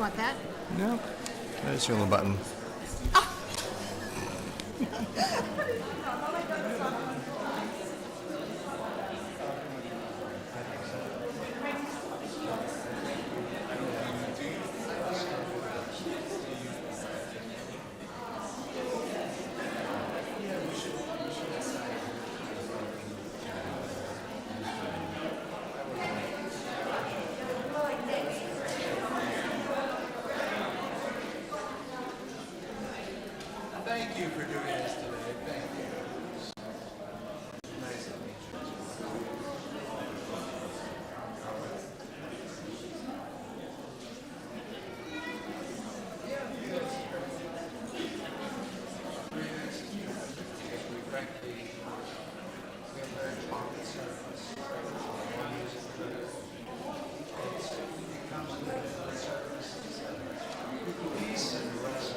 want that? No, that's your little button. Thank you for doing this today. Thank you. Nice to meet you. We frankly, we have very common service. It comes with the services, peace and rest.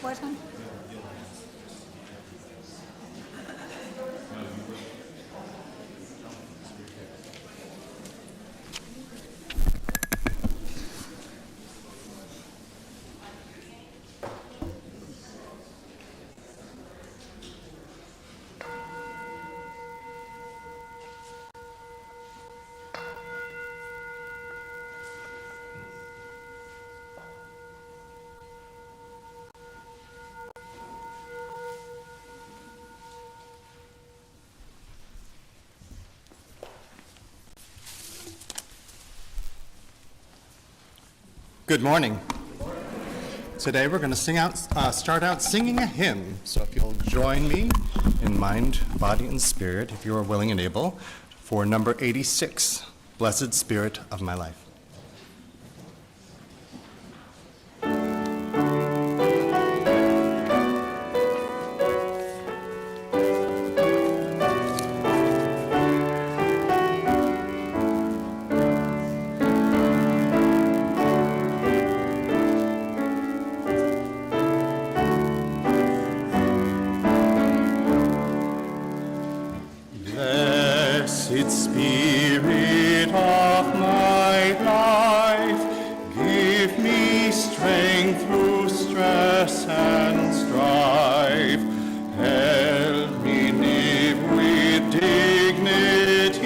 What time? Good morning. Today we're going to start out singing a hymn. So if you'll join me in mind, body, and spirit, if you are willing and able, for number 86, Blessed Spirit of My Life. Blessed Spirit of my life, give me strength through stress and strife. Help me live with dignity.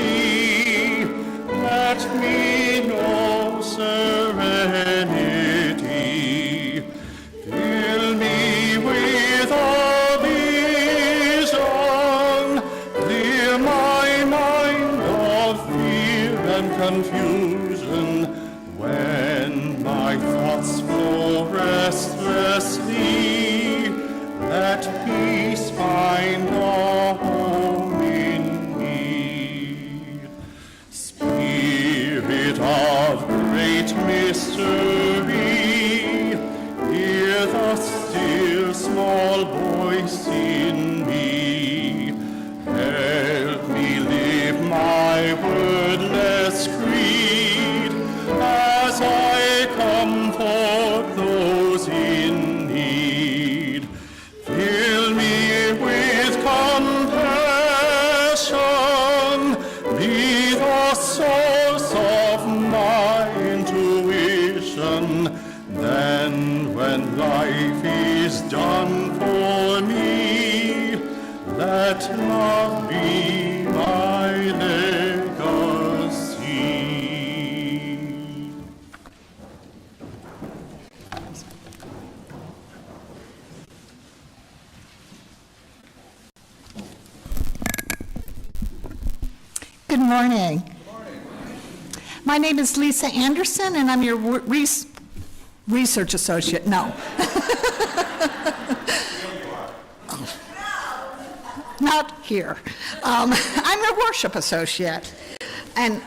Let me know serenity. Fill me with all vision. Clear my mind of fear and confusion. When my thoughts flow restlessly, let peace find a home in me. Spirit of great mystery, hear the still small voice in me. Help me live my wordless creed as I comfort those in need. Fill me with compassion, be the source of my intuition. Then when life is done for me, let love be my legacy. Good morning. My name is Lisa Anderson, and I'm your research associate. No. Not here. I'm your worship associate. And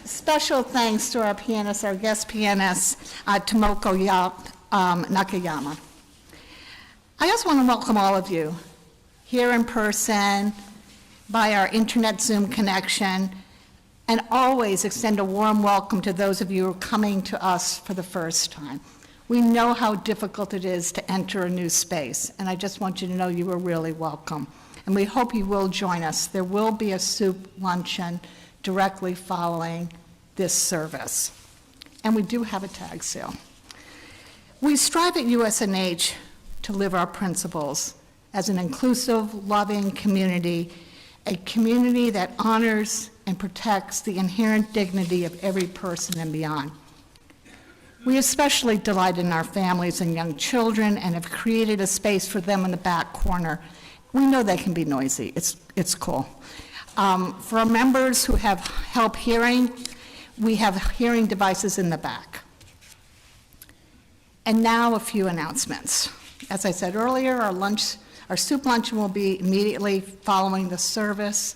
special thanks to our pianist, our guest pianist, Tomoko Nakayama. I also want to welcome all of you here in person, by our internet Zoom connection, and always extend a warm welcome to those of you who are coming to us for the first time. We know how difficult it is to enter a new space, and I just want you to know you are really welcome. And we hope you will join us. There will be a soup luncheon directly following this service. And we do have a tag sale. We strive at USNH to live our principles as an inclusive, loving community, a community that honors and protects the inherent dignity of every person and beyond. We especially delight in our families and young children and have created a space for them in the back corner. We know they can be noisy. It's cool. For our members who have help hearing, we have hearing devices in the back. And now a few announcements. As I said earlier, our soup luncheon will be immediately following the service.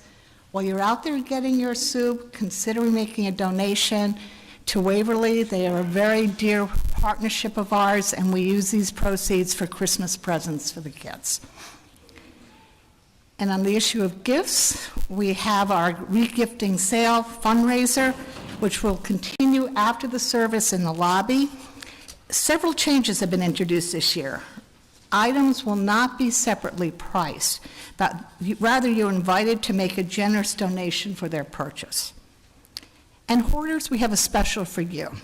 While you're out there getting your soup, consider making a donation to Waverly. They are a very dear partnership of ours, and we use these proceeds for Christmas presents for the kids. And on the issue of gifts, we have our regifting sale fundraiser, which will continue after the service in the lobby. Several changes have been introduced this year. Items will not be separately priced, but rather you're invited to make a generous donation for their purchase. And hoarders, we have a special for you.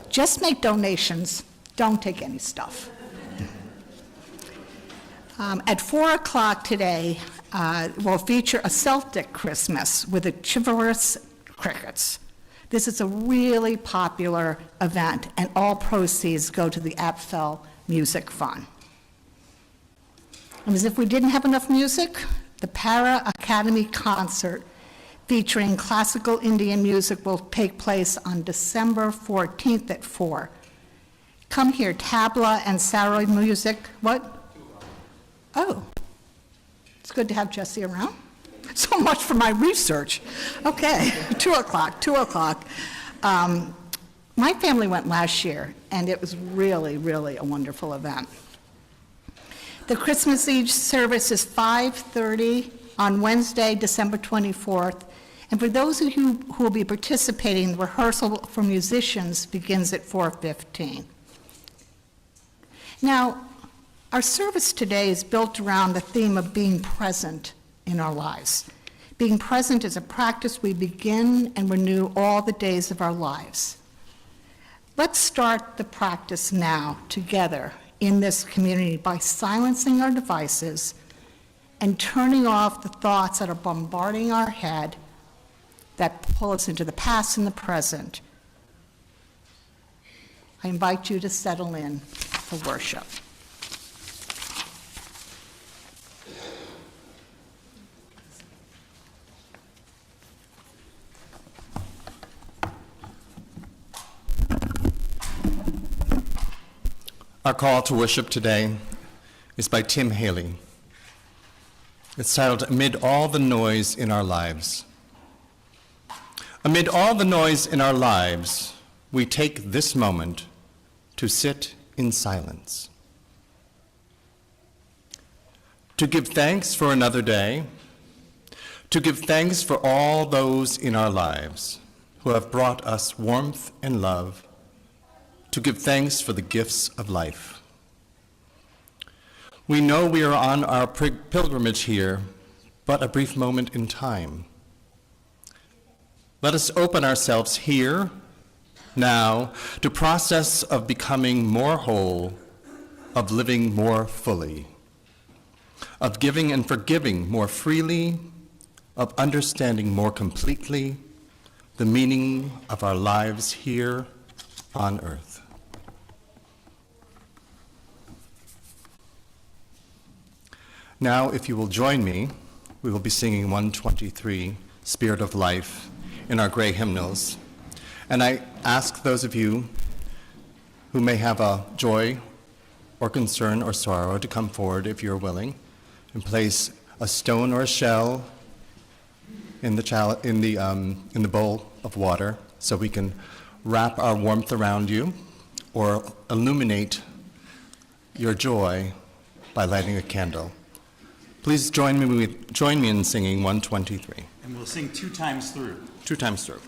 Just make donations, don't take any stuff. At 4 o'clock today, we'll feature a Celtic Christmas with the chivalrous crickets. This is a really popular event, and all proceeds go to the Apfel Music Fund. And as if we didn't have enough music, the Para Academy concert featuring classical Indian music will take place on December 14th at 4. come hear tabla and sarod music. What? Oh, it's good to have Jesse around. So much for my research. Okay, 2 o'clock. My family went last year, and it was really, really a wonderful event. The Christmas Eve service is 5:30 on Wednesday, December 24th. And for those of you who will be participating, the rehearsal for musicians begins at 4:15. Now, our service today is built around the theme of being present in our lives. Being present is a practice we begin and renew all the days of our lives. Let's start the practice now together in this community by silencing our devices and turning off the thoughts that are bombarding our head that pull us into the past and the present. I invite you to settle in for worship. Our call to worship today is by Tim Haley. It's titled, Amid All the Noise in Our Lives. Amid all the noise in our lives, we take this moment to sit in silence. To give thanks for another day, to give thanks for all those in our lives who have brought us warmth and love, to give thanks for the gifts of life. We know we are on our pilgrimage here, but a brief moment in time. Let us open ourselves here, now, to process of becoming more whole, of living more fully, of giving and forgiving more freely, of understanding more completely the meaning of our lives here on earth. Now, if you will join me, we will be singing 123, Spirit of Life, in our gray hymnals. And I ask those of you who may have a joy or concern or sorrow to come forward if you're willing and place a stone or a shell in the bowl of water so we can wrap our warmth around you or illuminate your joy by lighting a candle. Please join me in singing 123. And we'll sing 2 times through. 2 times through.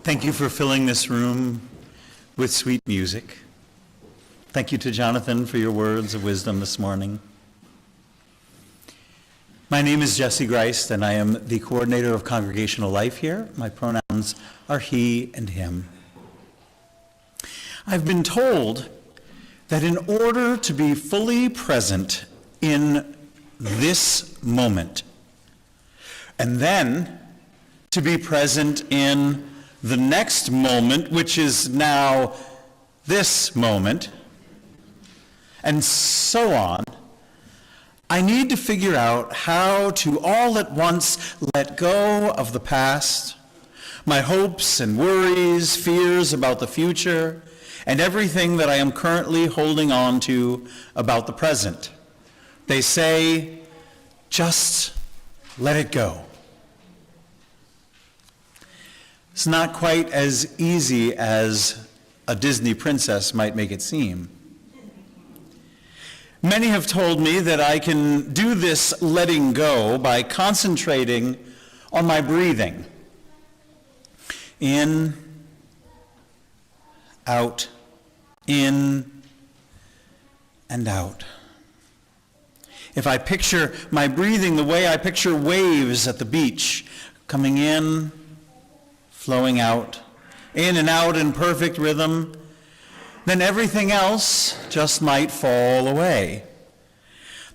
Thank you for filling this room with sweet music. Thank you to Jonathan for your words of wisdom this morning. My name is Jesse Greist, and I am the coordinator of congregational life here. My pronouns are he and him. I've been told that in order to be fully present in this moment, and then to be present in the next moment, which is now this moment, and so on, I need to figure out how to all at once let go of the past, my hopes and worries, fears about the future, and everything that I am currently holding on to about the present. They say, just let it go. It's not quite as easy as a Disney princess might make it seem. Many have told me that I can do this letting go by concentrating on my breathing. In, out, in, and out. If I picture my breathing the way I picture waves at the beach, coming in, flowing out, in and out in perfect rhythm, then everything else just might fall away.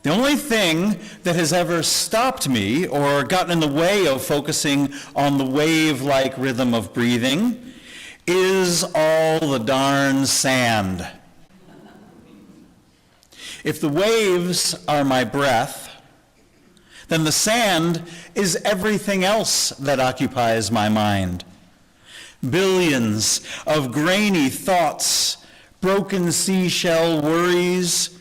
The only thing that has ever stopped me or gotten in the way of focusing on the wave-like rhythm of breathing is all the darn sand. If the waves are my breath, then the sand is everything else that occupies my mind. Billions of grainy thoughts, broken seashell worries,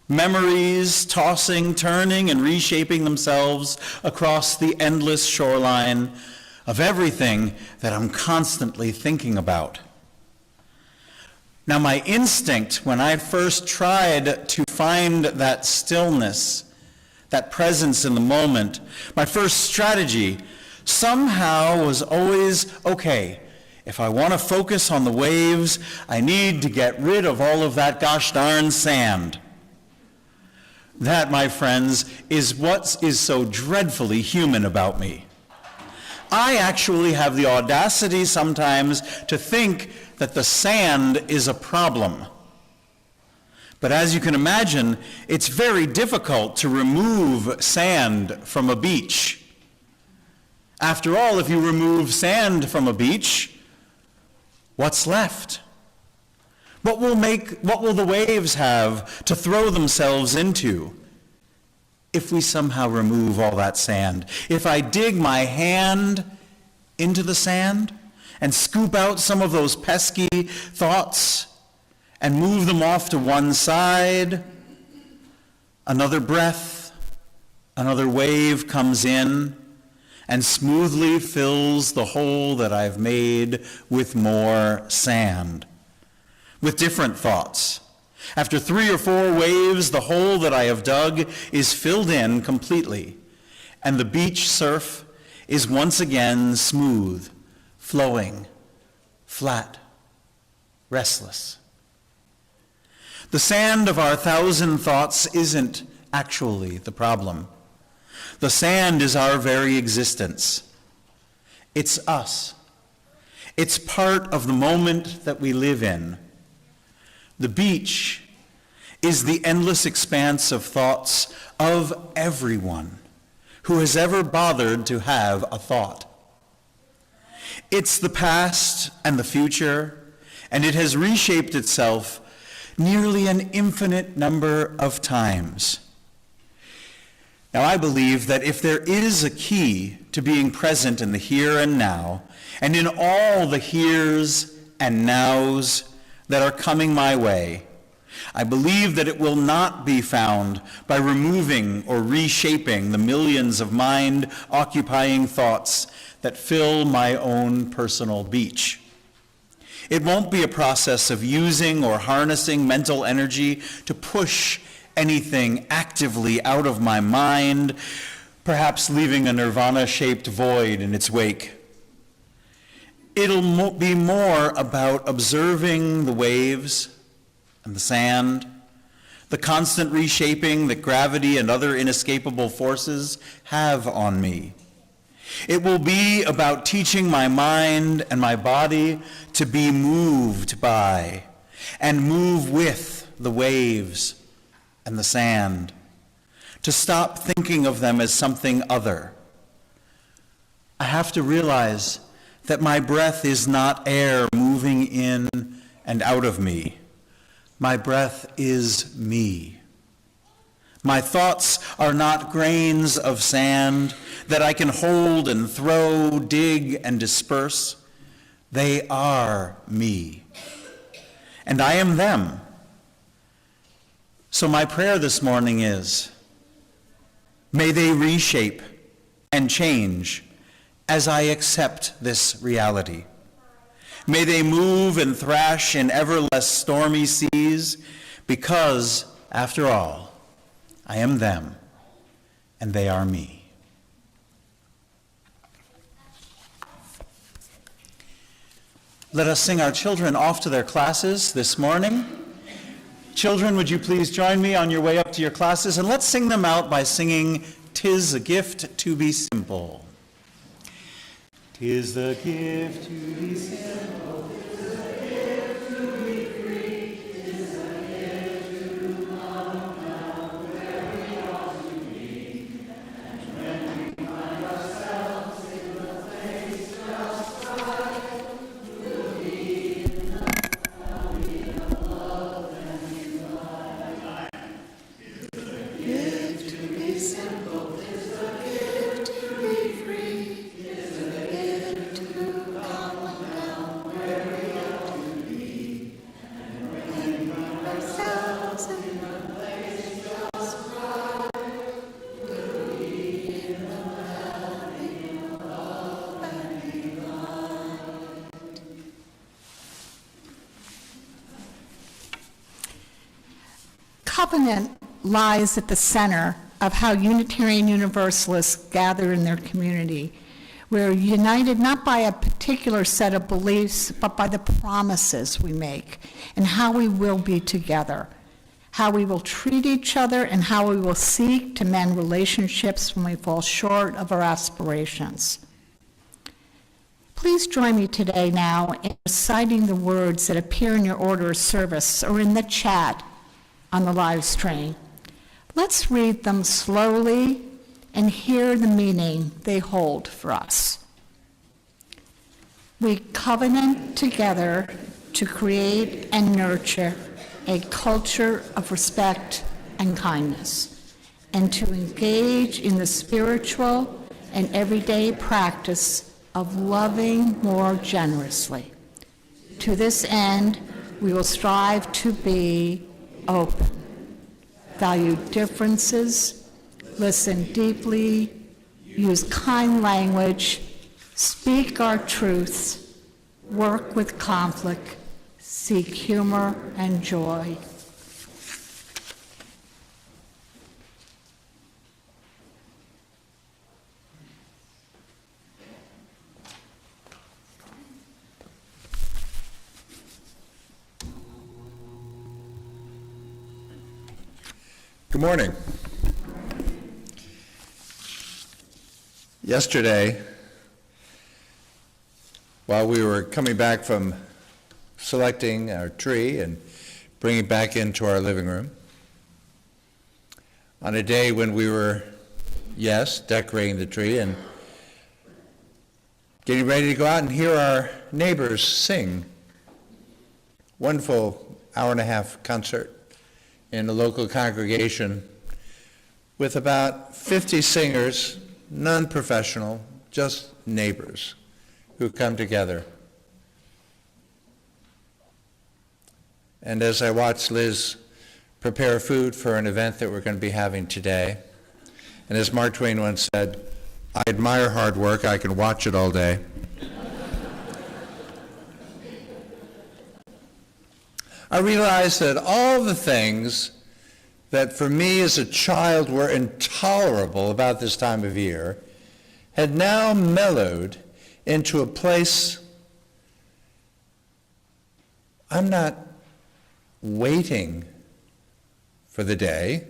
memories tossing, turning, and reshaping themselves across the endless shoreline of everything that I'm constantly thinking about. Now, my instinct when I first tried to find that stillness, that presence in the moment, my first strategy somehow was always, okay, if I want to focus on the waves, I need to get rid of all of that gosh darn sand. That, my friends, is what is so dreadfully human about me. I actually have the audacity sometimes to think that the sand is a problem. But as you can imagine, it's very difficult to remove sand from a beach. After all, if you remove sand from a beach, what's left? What will the waves have to throw themselves into if we somehow remove all that sand? If I dig my hand into the sand and scoop out some of those pesky thoughts and move them off to one side, another breath, another wave comes in and smoothly fills the hole that I've made with more sand, with different thoughts. After 3 or 4 waves, the hole that I have dug is filled in completely, and the beach surf is once again smooth, flowing, flat, restless. The sand of our 1,000 thoughts isn't actually the problem. The sand is our very existence. It's us. It's part of the moment that we live in. The beach is the endless expanse of thoughts of everyone who has ever bothered to have a thought. It's the past and the future, and it has reshaped itself nearly an infinite number of times. Now, I believe that if there is a key to being present in the here and now, and in all the heres and nows that are coming my way, I believe that it will not be found by removing or reshaping the millions of mind-occupying thoughts that fill my own personal beach. It won't be a process of using or harnessing mental energy to push anything actively out of my mind, perhaps leaving a nirvana-shaped void in its wake. It'll be more about observing the waves and the sand, the constant reshaping that gravity and other inescapable forces have on me. It will be about teaching my mind and my body to be moved by and move with the waves and the sand, to stop thinking of them as something other. I have to realize that my breath is not air moving in and out of me. My breath is me. My thoughts are not grains of sand that I can hold and throw, dig and disperse. They are me. And I am them. So my prayer this morning is, may they reshape and change as I accept this reality. May they move and thrash in ever less stormy seas, because, after all, I am them, and they are me. Let us sing our children off to their classes this morning. Children, would you please join me on your way up to your classes, and let's sing them out by singing "'Tis a Gift to Be Simple." 'Tis the gift to be simple, 'tis the gift to be free, 'tis the gift to come down where we ought to be. And when we find ourselves in the place just right, we'll be in the love and in light. 'Tis the gift to be simple, 'tis the gift to be free, 'tis the Covenant lies at the center of how Unitarian Universalists gather in their community. We're united not by a particular set of beliefs, but by the promises we make and how we will be together, how we will treat each other, and how we will seek to mend relationships when we fall short of our aspirations. Please join me today now in reciting the words that appear in your order of service or in the chat on the live stream. Let's read them slowly and hear the meaning they hold for us. We covenant together to create and nurture a culture of respect and kindness, and to engage in the spiritual and everyday practice of loving more generously. To this end, we will strive to be open, value differences, listen deeply, use kind language, speak our truths, work with conflict, seek humor and joy. Good morning. Yesterday, while we were coming back from selecting our tree and bringing it back into our living room, on a day when we were, yes, decorating the tree and getting ready to go out and hear our neighbors sing. Wonderful hour-and-a-half concert in a local congregation with about 50 singers, none professional, just neighbors who come together. And as I watched Liz prepare food for an event that we're going to be having today, and as Mark Twain once said, I admire hard work, I can watch it all day. I realized that all the things that for me as a child were intolerable about this time of year had now mellowed into a place I'm not waiting for the day.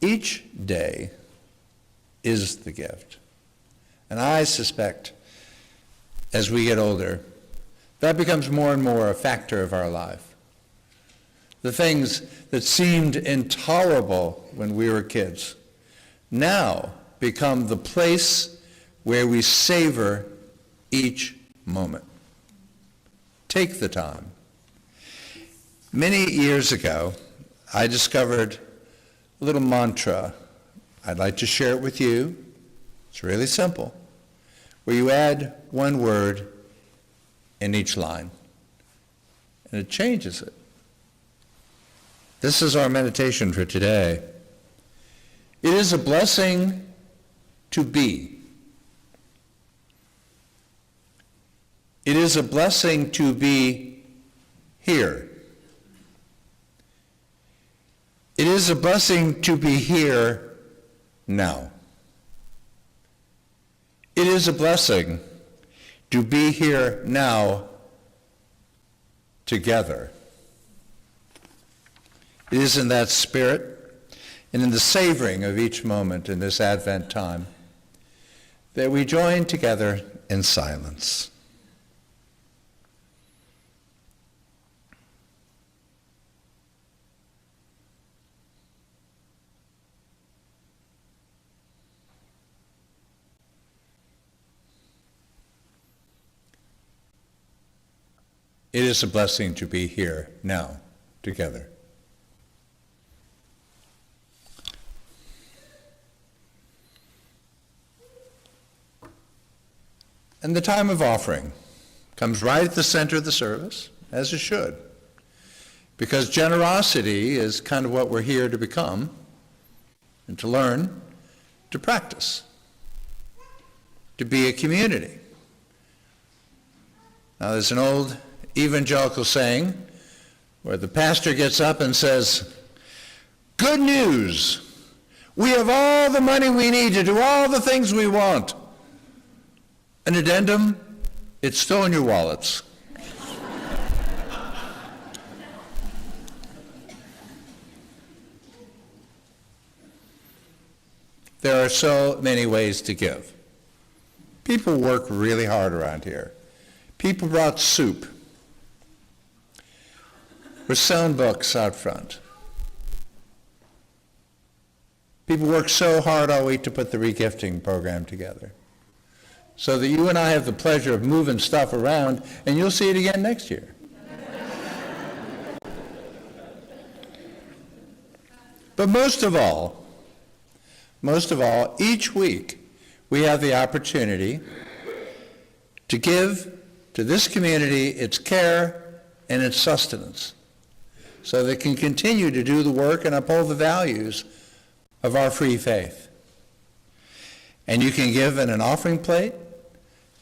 Each day is the gift. And I suspect as we get older, that becomes more and more a factor of our life. The things that seemed intolerable when we were kids now become the place where we savor each moment. Take the time. Many years ago, I discovered a little mantra. I'd like to share it with you. It's really simple, where you add one word in each line, and it changes it. This is our meditation for today. It is a blessing to be. It is a blessing to be here. It is a blessing to be here now. It is a blessing to be here now together. It is in that spirit and in the savoring of each moment in this Advent time that we join together in silence. It is a blessing to be here now together. And the time of offering comes right at the center of the service, as it should, because generosity is kind of what we're here to become and to learn, to practice, to be a community. Now, there's an old evangelical saying where the pastor gets up and says, "Good news, we have all the money we need to do all the things we want." An addendum, it's still in your wallets. There are so many ways to give. People work really hard around here. People brought soup. We're selling books out front. People work so hard all week to put the regifting program together, so that you and I have the pleasure of moving stuff around, and you'll see it again next year. But most of all, each week we have the opportunity to give to this community its care and its sustenance, so that it can continue to do the work and uphold the values of our free faith. And you can give in an offering plate,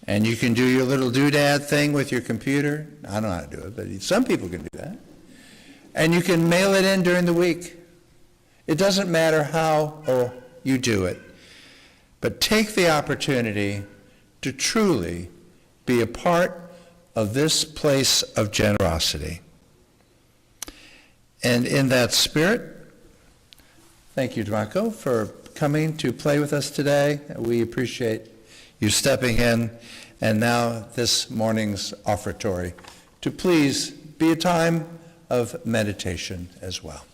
and you can do your little doodad thing with your computer. I don't know how to do it, but some people can do that. And you can mail it in during the week. It doesn't matter how you do it, but take the opportunity to truly be a part of this place of generosity. And in that spirit, thank you, Marco, for coming to play with us today. We appreciate you stepping in. And now this morning's offertory to please be a time of meditation as well.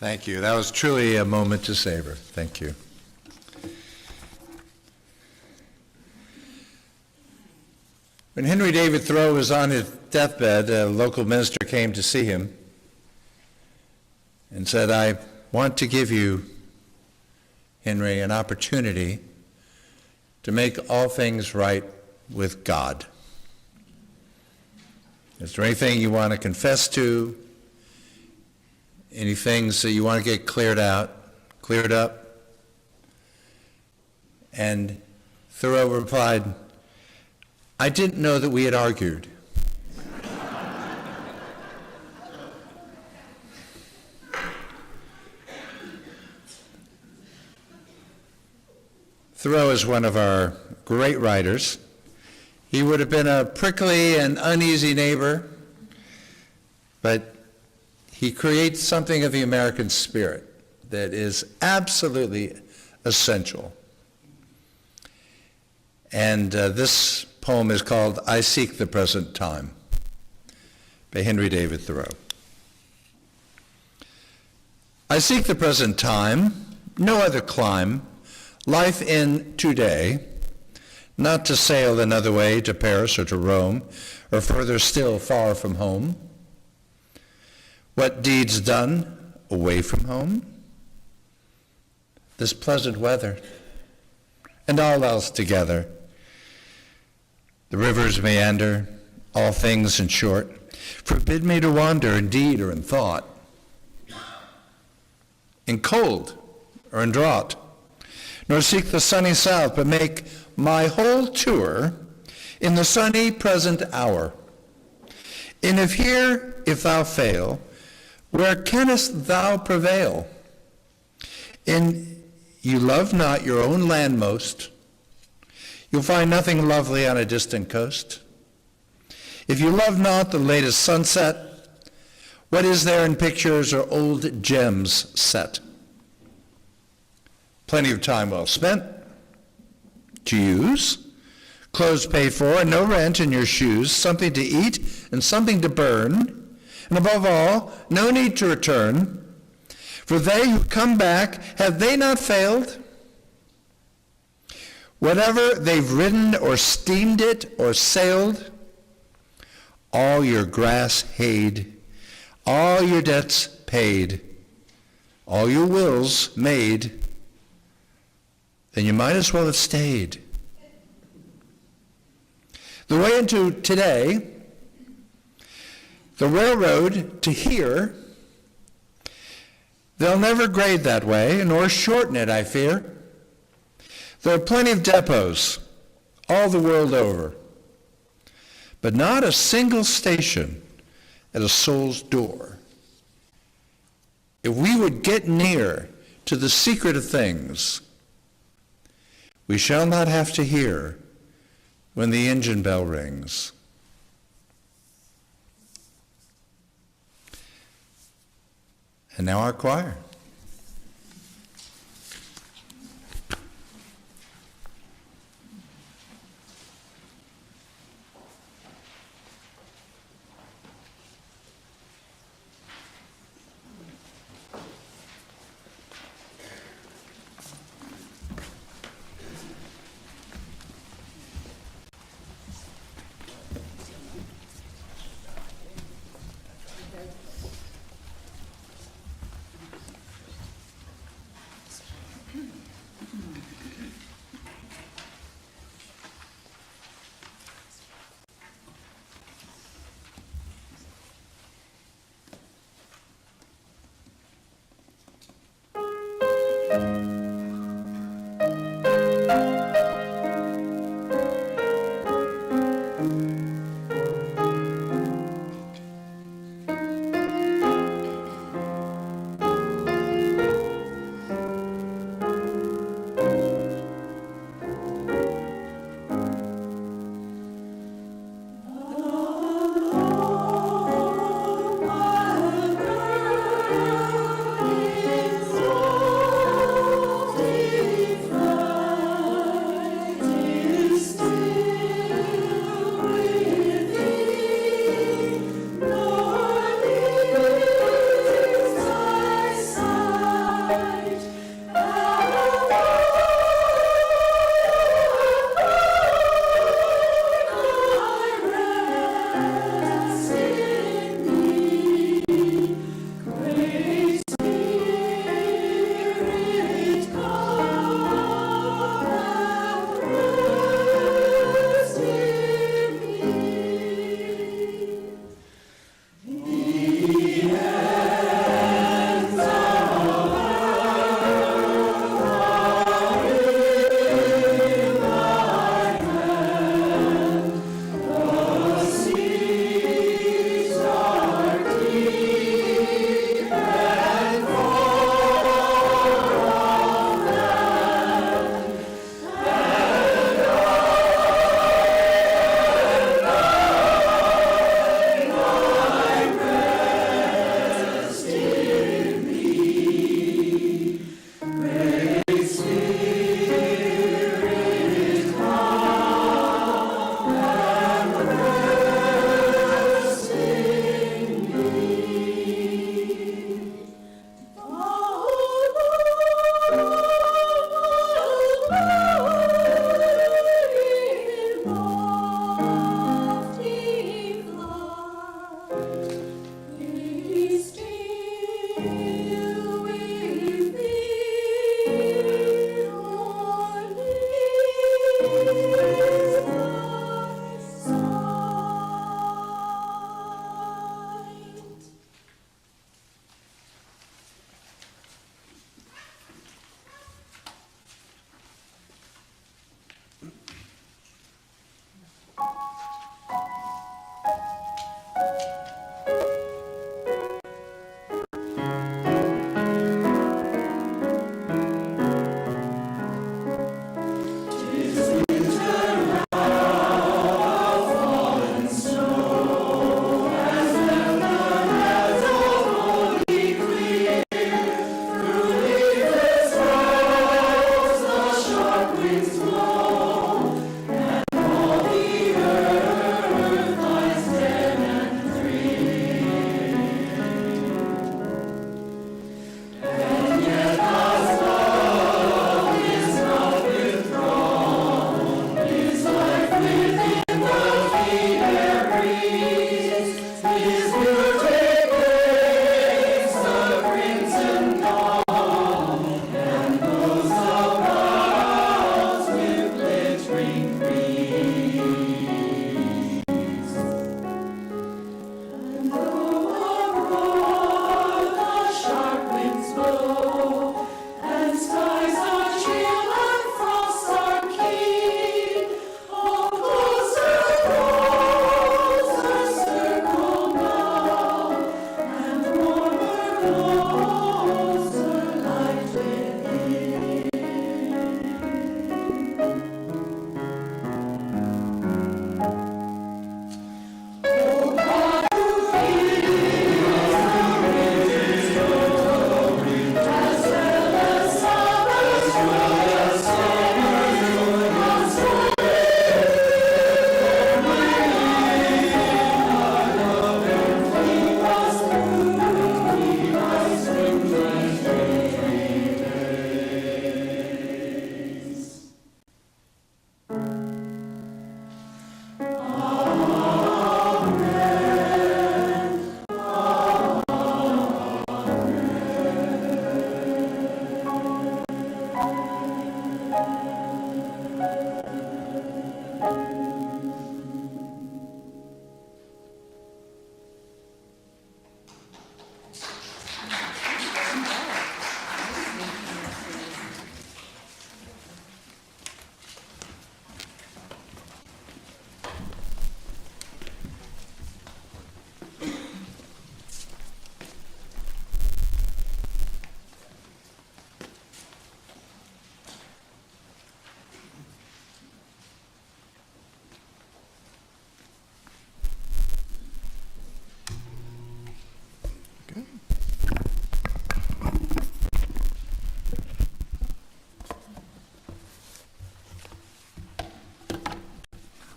Thank you. That was truly a moment to savor. Thank you. When Henry David Thoreau was on his deathbed, a local minister came to see him and said, "I want to give you, Henry, an opportunity to make all things right with God. Is there anything you want to confess to? Any things that you want to get cleared up?" And Thoreau replied, "I didn't know that we had argued." Thoreau is one of our great writers. He would have been a prickly and uneasy neighbor, but he creates something of the American spirit that is absolutely essential. And this poem is called "I Seek the Present Time" by Henry David Thoreau. I seek the present time, no other clime, life in today, not to sail another way to Paris or to Rome, or further still far from home. What deeds done away from home? This pleasant weather, and all else together. The rivers meander, all things in short, forbid me to wander in deed or in thought, in cold or in drought, nor seek the sunny south, but make my whole tour in the sunny present hour. And if thou fail, where canst thou prevail? And you love not your own land most, you'll find nothing lovely on a distant coast. If you love not the latest sunset, what is there in pictures or old gems set? Plenty of time well spent to use, clothes paid for and no rent in your shoes, something to eat and something to burn, and above all, no need to return. For they who come back, have they not failed? Whatever they've ridden or steamed it or sailed, all your grass hayed, all your debts paid, all your wills made, then you might as well have stayed. The way into today, the railroad to here, they'll never grade that way, nor shorten it, I fear. There are plenty of depots all the world over, but not a single station at a soul's door. If we would get near to the secret of things, we shall not have to hear when the engine bell rings. And now our choir.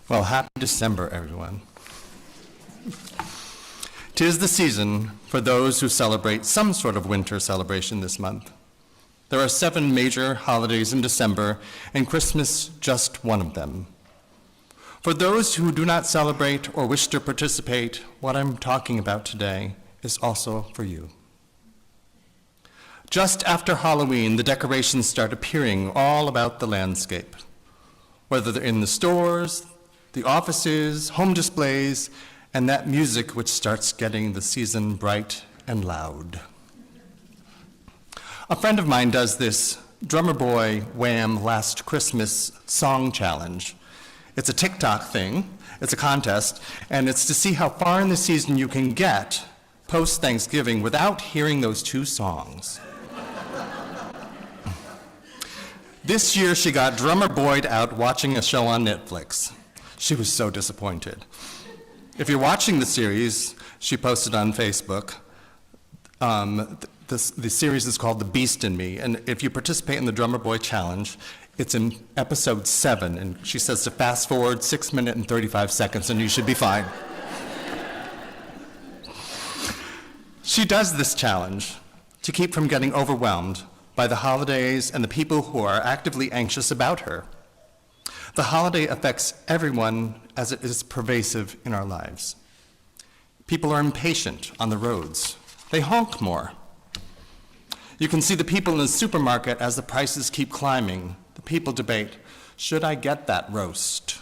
Well, happy December, everyone. 'Tis the season for those who celebrate some sort of winter celebration this month. There are 7 major holidays in December, and Christmas just one of them. For those who do not celebrate or wish to participate, what I'm talking about today is also for you. Just after Halloween, the decorations start appearing all about the landscape, whether they're in the stores, the offices, home displays, and that music which starts getting the season bright and loud. A friend of mine does this Drummer Boy Wham! Last Christmas song challenge. It's a TikTok thing, it's a contest, and it's to see how far in the season you can get post-Thanksgiving without hearing those 2 songs. This year she got Drummer Boy'd out watching a show on Netflix. She was so disappointed. If you're watching the series, she posted on Facebook, the series is called The Beast in Me, and if you participate in the Drummer Boy Challenge, it's in episode 7, and she says to fast forward 6 minutes and 35 seconds, and you should be fine. She does this challenge to keep from getting overwhelmed by the holidays and the people who are actively anxious about her. The holiday affects everyone as it is pervasive in our lives. People are impatient on the roads. They honk more. You can see the people in the supermarket as the prices keep climbing. The people debate, should I get that roast?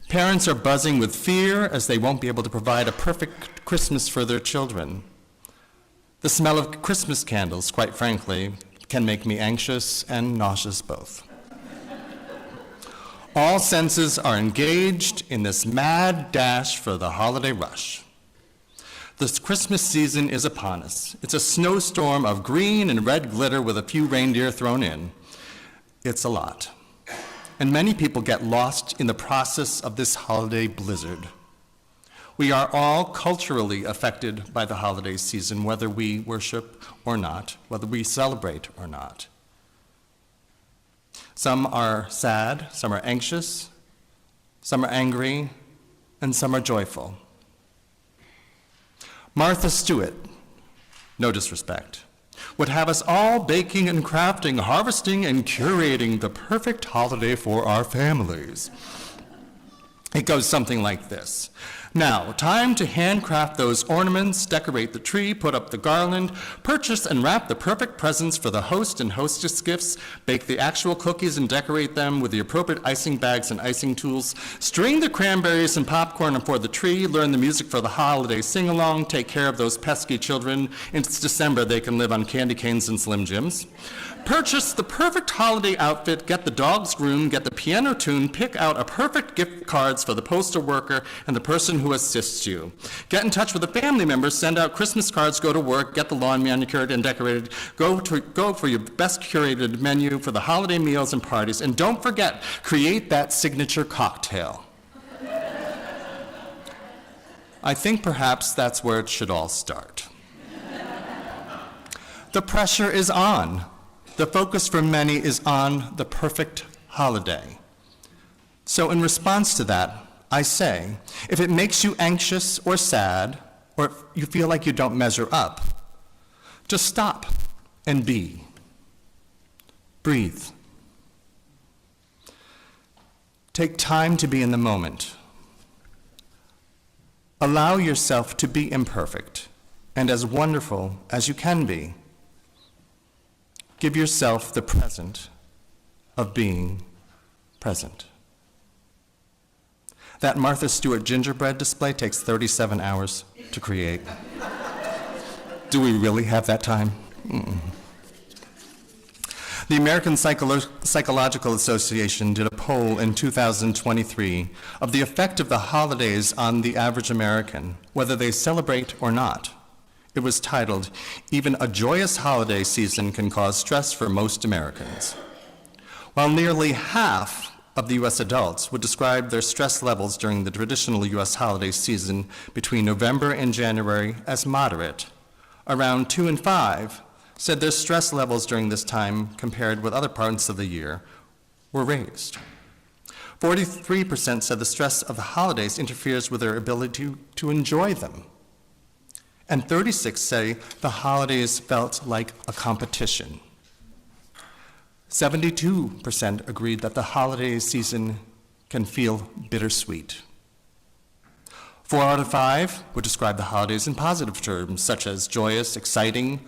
Parents are buzzing with fear as they won't be able to provide a perfect Christmas for their children. The smell of Christmas candles, quite frankly, can make me anxious and nauseous both. All senses are engaged in this mad dash for the holiday rush. This Christmas season is upon us. It's a snowstorm of green and red glitter with a few reindeer thrown in. It's a lot. And many people get lost in the process of this holiday blizzard. We are all culturally affected by the holiday season, whether we worship or not, whether we celebrate or not. Some are sad, some are anxious, some are angry, and some are joyful. Martha Stewart, no disrespect, would have us all baking and crafting, harvesting and curating the perfect holiday for our families. It goes something like this. Now, time to handcraft those ornaments, decorate the tree, put up the garland, purchase and wrap the perfect presents for the host and hostess gifts, bake the actual cookies and decorate them with the appropriate icing bags and icing tools, string the cranberries and popcorn for the tree, learn the music for the holiday sing-along, take care of those pesky children. It's December, they can live on candy canes and Slim Jims. Purchase the perfect holiday outfit, get the dogs groomed, get the piano tuned, pick out a perfect gift cards for the postal worker and the person who assists you. Get in touch with the family members, send out Christmas cards, go to work, get the lawn manicured and decorated, go for your best curated menu for the holiday meals and parties, and don't forget, create that signature cocktail. I think perhaps that's where it should all start. The pressure is on. The focus for many is on the perfect holiday. So in response to that, I say, if it makes you anxious or sad, or if you feel like you don't measure up, just stop and be. Breathe. Take time to be in the moment. Allow yourself to be imperfect and as wonderful as you can be. Give yourself the present of being present. That Martha Stewart gingerbread display takes 37 hours to create. Do we really have that time? Mm-mm. The American Psychological Association did a poll in 2023 of the effect of the holidays on the average American, whether they celebrate or not. It was titled, "Even a Joyous Holiday Season Can Cause Stress for Most Americans." While nearly half of the U.S. adults would describe their stress levels during the traditional U.S. holiday season between November and January as moderate, around 2 in 5 said their stress levels during this time, compared with other parts of the year, were raised. 43% said the stress of the holidays interferes with their ability to enjoy them. And 36 say the holidays felt like a competition. 72% agreed that the holiday season can feel bittersweet. 4 out of 5 would describe the holidays in positive terms, such as joyous, exciting,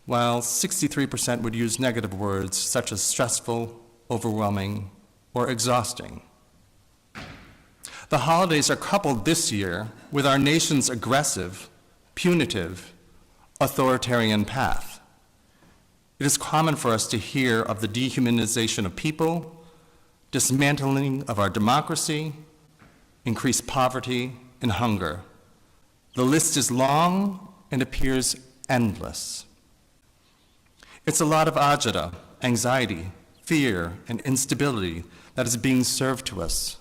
while 63% would use negative words, such as stressful, overwhelming, or exhausting. The holidays are coupled this year with our nation's aggressive, punitive, authoritarian path. It is common for us to hear of the dehumanization of people, dismantling of our democracy, increased poverty, and hunger. The list is long and appears endless. It's a lot of agita, anxiety, fear, and instability that is being served to us.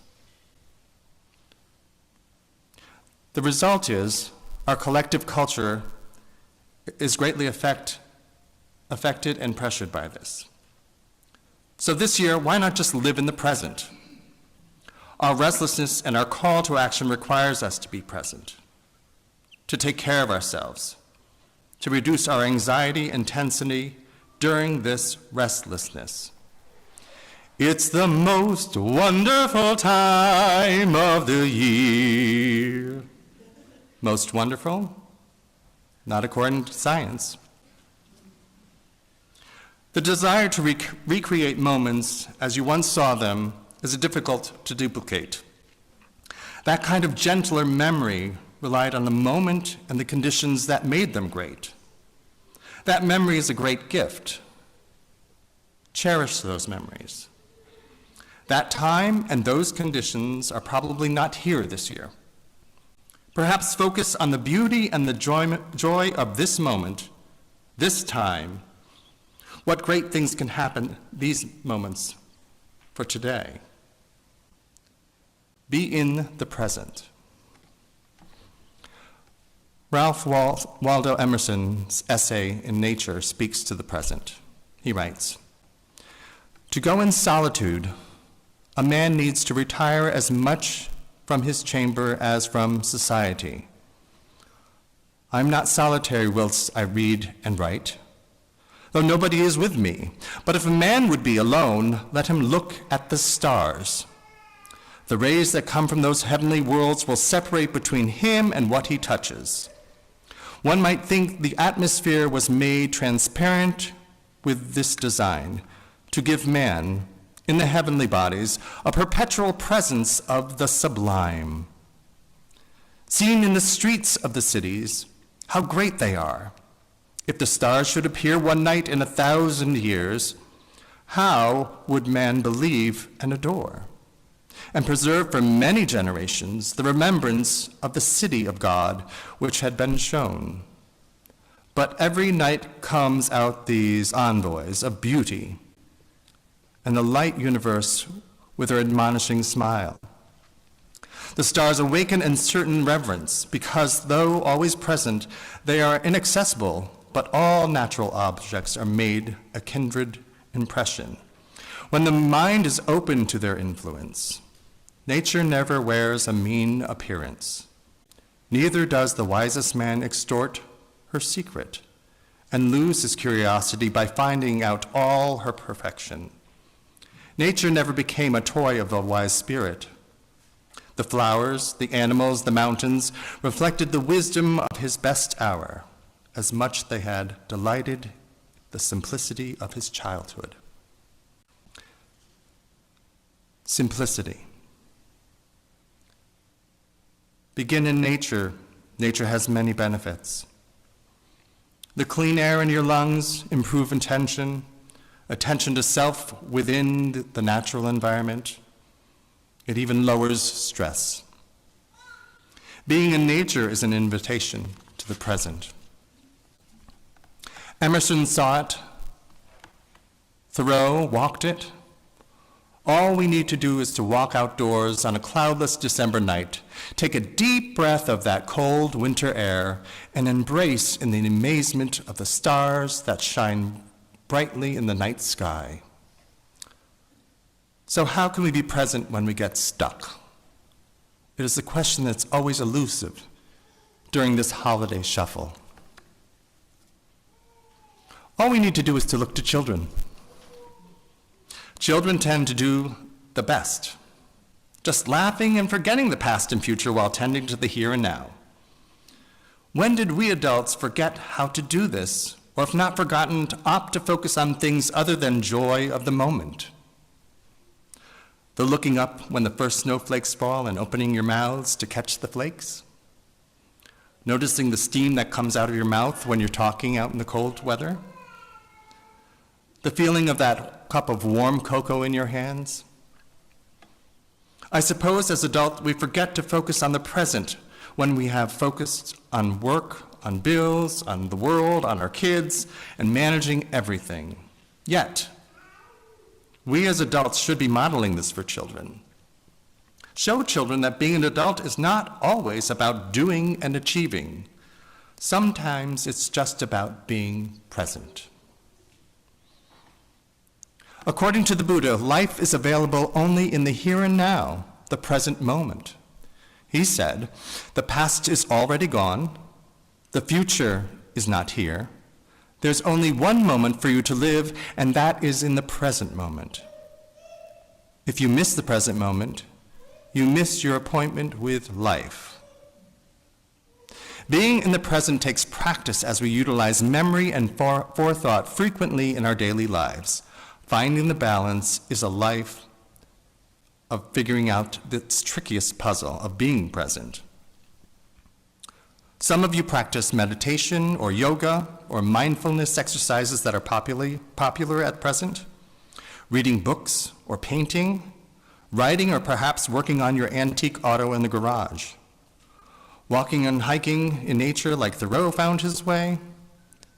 The result is our collective culture is greatly affected and pressured by this. So this year, why not just live in the present? Our restlessness and our call to action requires us to be present, to take care of ourselves, to reduce our anxiety and intensity during this restlessness. It's the most wonderful time of the year. Most wonderful? Not according to science. The desire to recreate moments as you once saw them is difficult to duplicate. That kind of gentler memory relied on the moment and the conditions that made them great. That memory is a great gift. Cherish those memories. That time and those conditions are probably not here this year. Perhaps focus on the beauty and the joy of this moment, this time. What great things can happen these moments for today. Be in the present. Ralph Waldo Emerson's essay in Nature speaks to the present. He writes, "To go in solitude, a man needs to retire as much from his chamber as from society. I'm not solitary whilst I read and write, though nobody is with me. But if a man would be alone, let him look at the stars. The rays that come from those heavenly worlds will separate between him and what he touches. One might think the atmosphere was made transparent with this design, to give man, in the heavenly bodies, a perpetual presence of the sublime. Seen in the streets of the cities, how great they are. If the stars should appear one night in 1,000 years, how would man believe and adore, and preserve for many generations the remembrance of the city of God which had been shown? But every night comes out these envoys of beauty, and the light universe with her admonishing smile. The stars awaken in certain reverence, because though always present, they are inaccessible, but all natural objects are made a kindred impression. When the mind is open to their influence, nature never wears a mean appearance. Neither does the wisest man extort her secret and lose his curiosity by finding out all her perfection. Nature never became a toy of the wise spirit. The flowers, the animals, the mountains reflected the wisdom of his best hour, as much they had delighted the simplicity of his childhood." Simplicity. Begin in nature. Nature has many benefits. The clean air in your lungs improve attention to self within the natural environment. It even lowers stress. Being in nature is an invitation to the present. Emerson saw it. Thoreau walked it. All we need to do is to walk outdoors on a cloudless December night, take a deep breath of that cold winter air, and embrace in the amazement of the stars that shine brightly in the night sky. So how can we be present when we get stuck? It is a question that's always elusive during this holiday shuffle. All we need to do is to look to children. Children tend to do the best, just laughing and forgetting the past and future while tending to the here and now. When did we adults forget how to do this, or if not forgotten, to opt to focus on things other than joy of the moment? The looking up when the first snowflakes fall and opening your mouths to catch the flakes? Noticing the steam that comes out of your mouth when you're talking out in the cold weather? The feeling of that cup of warm cocoa in your hands? I suppose as adults we forget to focus on the present when we have focused on work, on bills, on the world, on our kids, and managing everything. Yet, we as adults should be modeling this for children. Show children that being an adult is not always about doing and achieving. Sometimes it's just about being present. According to the Buddha, life is available only in the here and now, the present moment. He said, the past is already gone, the future is not here. There's only one moment for you to live, and that is in the present moment. If you miss the present moment, you miss your appointment with life. Being in the present takes practice as we utilize memory and forethought frequently in our daily lives. Finding the balance is a life of figuring out this trickiest puzzle of being present. Some of you practice meditation or yoga or mindfulness exercises that are popular at present, reading books or painting, writing or perhaps working on your antique auto in the garage, walking and hiking in nature like Thoreau found his way.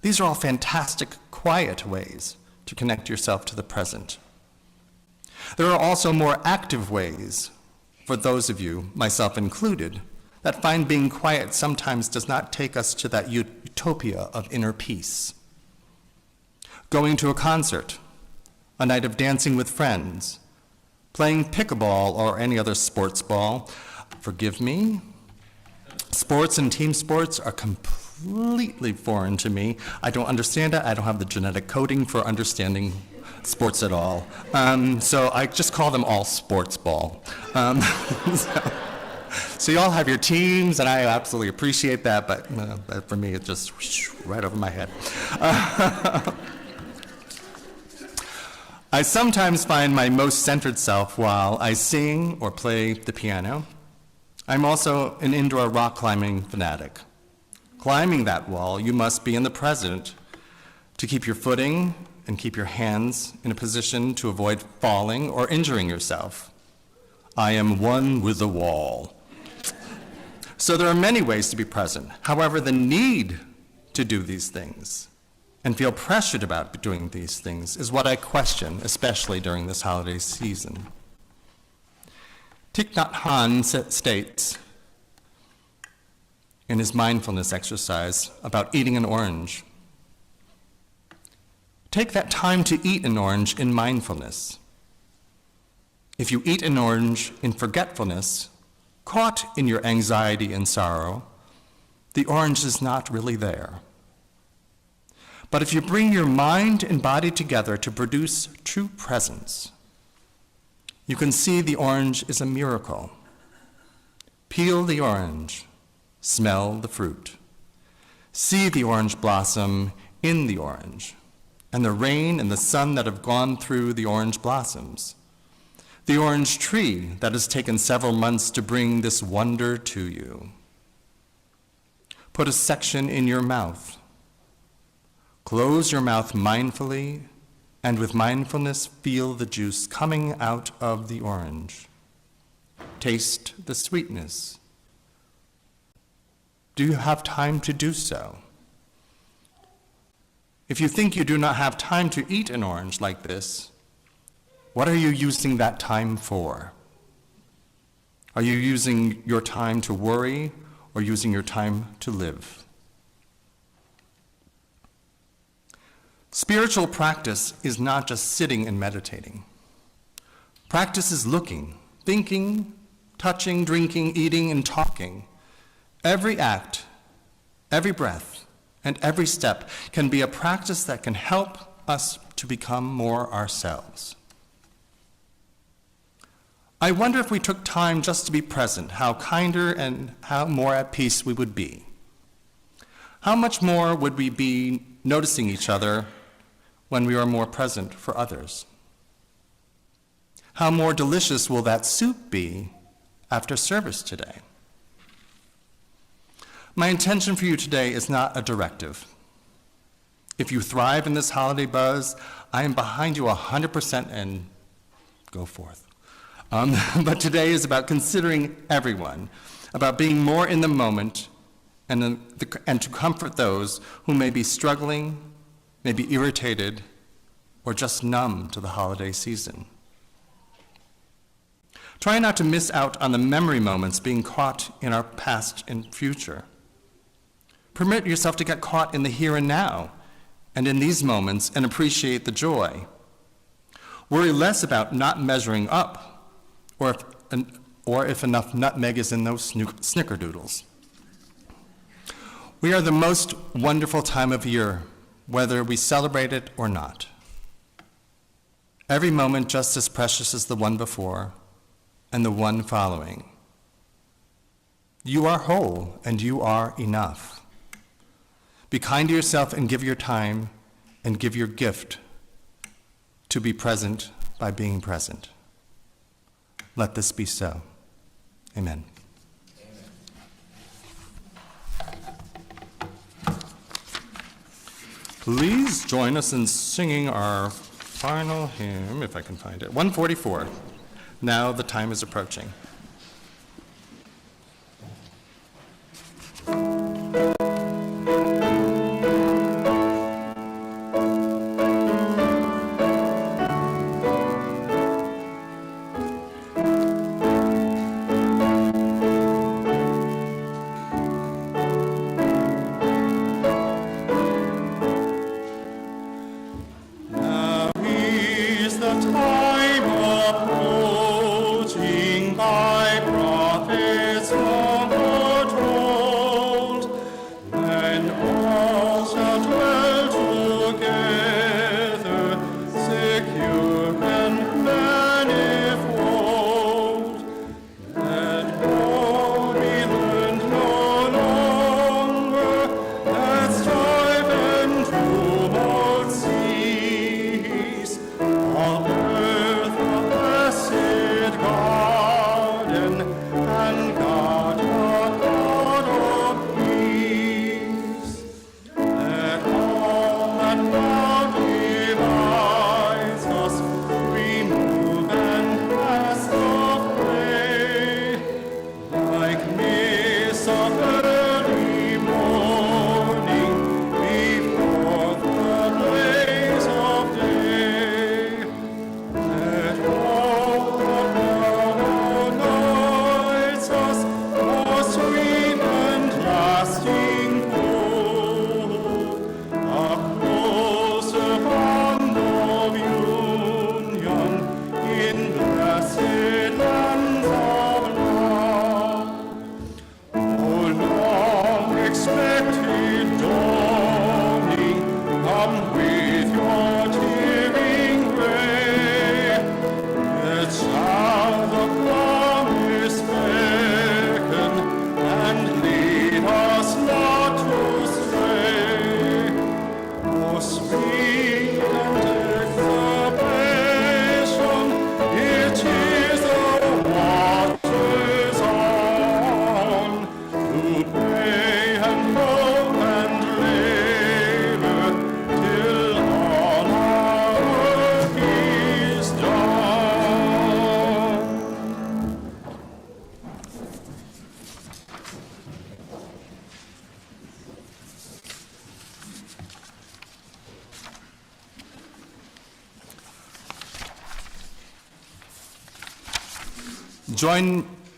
These are all fantastic, quiet ways to connect yourself to the present. There are also more active ways for those of you, myself included, that find being quiet sometimes does not take us to that utopia of inner peace. Going to a concert, a night of dancing with friends, playing pickleball or any other sports ball. Forgive me, sports and team sports are completely foreign to me. I don't understand it. I don't have the genetic coding for understanding sports at all. So I just call them all sports ball. So you all have your teams, and I absolutely appreciate that, but for me, it's just right over my head. I sometimes find my most centered self while I sing or play the piano. I'm also an indoor rock climbing fanatic. Climbing that wall, you must be in the present to keep your footing and keep your hands in a position to avoid falling or injuring yourself. I am one with the wall. So there are many ways to be present. However, the need to do these things and feel pressured about doing these things is what I question, especially during this holiday season. Thich Nhat Hanh states in his mindfulness exercise about eating an orange, take that time to eat an orange in mindfulness. If you eat an orange in forgetfulness, caught in your anxiety and sorrow, the orange is not really there. But if you bring your mind and body together to produce true presence, you can see the orange is a miracle. Peel the orange, smell the fruit. See the orange blossom in the orange, and the rain and the sun that have gone through the orange blossoms. The orange tree that has taken several months to bring this wonder to you. Put a section in your mouth. Close your mouth mindfully, and with mindfulness feel the juice coming out of the orange. Taste the sweetness. Do you have time to do so? If you think you do not have time to eat an orange like this, what are you using that time for? Are you using your time to worry or using your time to live? Spiritual practice is not just sitting and meditating. Practice is looking, thinking, touching, drinking, eating, and talking. Every act, every breath, and every step can be a practice that can help us to become more ourselves. I wonder if we took time just to be present, how kinder and how more at peace we would be. How much more would we be noticing each other when we are more present for others? How more delicious will that soup be after service today? My intention for you today is not a directive. If you thrive in this holiday buzz, I am behind you 100% and go forth. But today is about considering everyone, about being more in the moment, and to comfort those who may be struggling, may be irritated, or just numb to the holiday season. Try not to miss out on the memory moments being caught in our past and future. Permit yourself to get caught in the here and now, and in these moments, and appreciate the joy. Worry less about not measuring up, or if enough nutmeg is in those snickerdoodles. We are the most wonderful time of year, whether we celebrate it or not. Every moment just as precious as the one before and the one following. You are whole and you are enough. Be kind to yourself and give your time and give your gift to be present by being present. Let this be so. Amen. Please join us in singing our final hymn, if I can find it, 144. Now the time is approaching.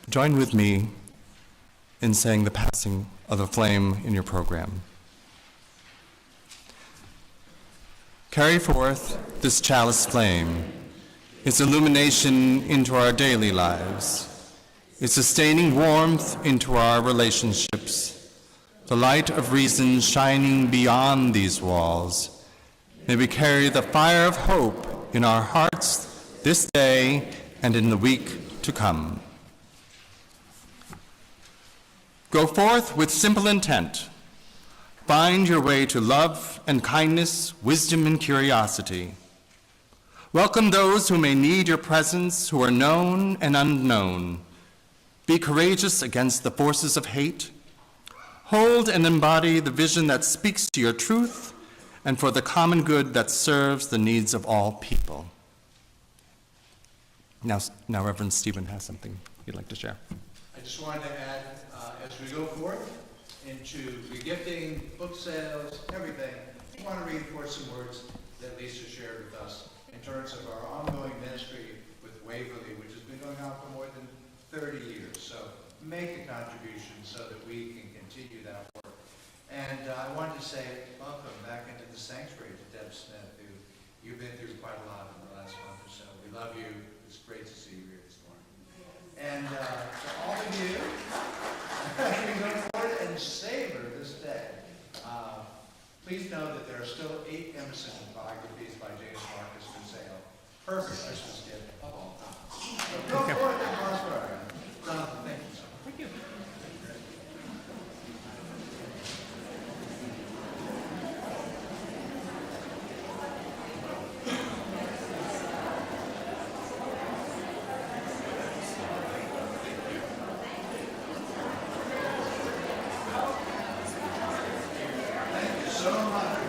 Join with me in saying the passing of the flame in your program. Carry forth this chalice flame its illumination into our daily lives, its sustaining warmth into our relationships, the light of reason shining beyond these walls. May we carry the fire of hope in our hearts this day and in the week to come. Go forth with simple intent. Find your way to love and kindness, wisdom and curiosity. Welcome those who may need your presence, who are known and unknown. Be courageous against the forces of hate. Hold and embody the vision that speaks to your truth and for the common good that serves the needs of all people. Now Reverend Stephen has something he'd like to share. I just wanted to add, as we go forth into regifting, book sales, everything, I want to reinforce some words that Lisa shared with us in terms of our ongoing ministry with Waverly, which has been going on for more than 30 years. So make a contribution so that we can continue that work. And I wanted to say welcome back into the sanctuary to Deb Smith, who you've been through quite a lot in the last month or so. We love you. It's great to see you here this morning. And to all of you, as we go forward and savor this day, please know that there are still 8 Emerson biographies by James Marcus for sale. Perfect Christmas gift of all time. So go forth and prosper. Jonathan, thank you so much. Thank you. Thank you so much.